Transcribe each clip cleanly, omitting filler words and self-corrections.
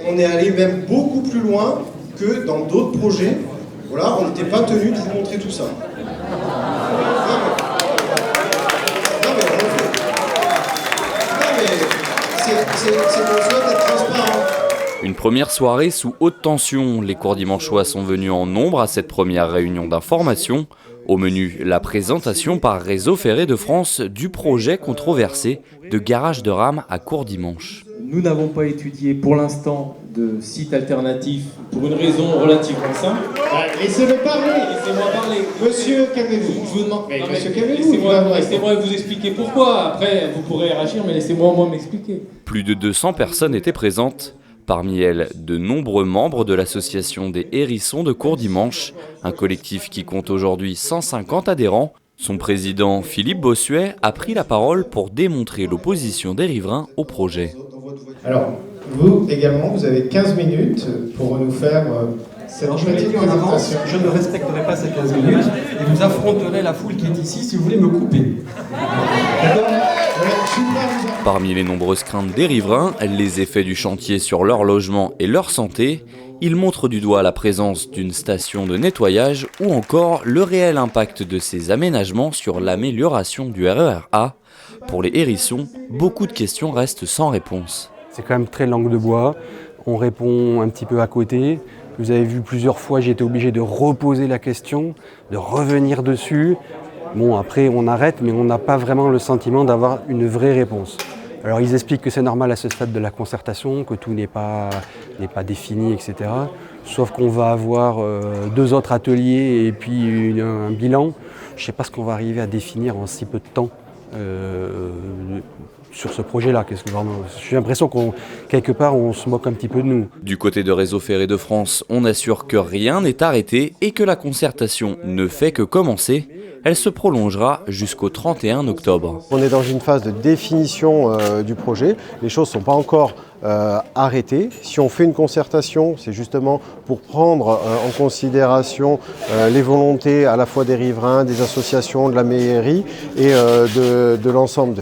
on est allé même beaucoup plus loin que dans d'autres projets. Voilà, on n'était pas tenu de vous montrer tout ça. C'est mon souhait d'être transparent. Une première soirée sous haute tension. Les Courdimanchois sont venus en nombre à cette première réunion d'information. Au menu, la présentation par Réseau Ferré de France du projet controversé de garage de rames à Courdimanche. Nous n'avons pas étudié pour l'instant de site alternatif pour une raison relativement simple. Laissez-le parler. Laissez-moi parler. Monsieur, calmez-vous. Je vous demande. Monsieur, calmez-vous. Laissez-moi vous expliquer pourquoi. Après, vous pourrez réagir, mais laissez-moi au moins m'expliquer. Plus de 200 personnes étaient présentes. Parmi elles, de nombreux membres de l'association des Hérissons de Courdimanche, un collectif qui compte aujourd'hui 150 adhérents. Son président, Philippe Bossuet, a pris la parole pour démontrer l'opposition des riverains au projet. Alors, vous également, vous avez 15 minutes pour nous faire cette petite présentation. Je ne respecterai pas ces 15 minutes et vous affronterez la foule qui est ici si vous voulez me couper. D'accord ? Parmi les nombreuses craintes des riverains, les effets du chantier sur leur logement et leur santé, ils montrent du doigt la présence d'une station de nettoyage ou encore le réel impact de ces aménagements sur l'amélioration du RER A. Pour les hérissons, beaucoup de questions restent sans réponse. C'est quand même très langue de bois, on répond un petit peu à côté. Vous avez vu plusieurs fois, j'ai été obligé de reposer la question, de revenir dessus. Bon, après on arrête, mais on n'a pas vraiment le sentiment d'avoir une vraie réponse. Alors ils expliquent que c'est normal à ce stade de la concertation, que tout n'est pas défini, etc. Sauf qu'on va avoir 2 autres ateliers et puis un bilan. Je ne sais pas ce qu'on va arriver à définir en si peu de temps sur ce projet-là. J'ai l'impression quelque part on se moque un petit peu de nous. Du côté de Réseau Ferré de France, on assure que rien n'est arrêté et que la concertation ne fait que commencer. Elle se prolongera jusqu'au 31 octobre. On est dans une phase de définition du projet. Les choses ne sont pas encore arrêtées. Si on fait une concertation, c'est justement pour prendre en considération les volontés à la fois des riverains, des associations, de la mairie et de l'ensemble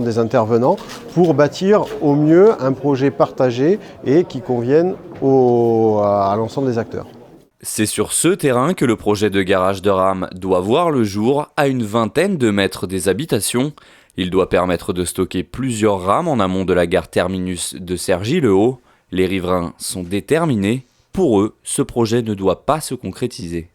des intervenants pour bâtir au mieux un projet partagé et qui convienne à l'ensemble des acteurs. C'est sur ce terrain que le projet de garage de rames doit voir le jour à une vingtaine de mètres des habitations. Il doit permettre de stocker plusieurs rames en amont de la gare terminus de Cergy-le-Haut. Les riverains sont déterminés. Pour eux, ce projet ne doit pas se concrétiser.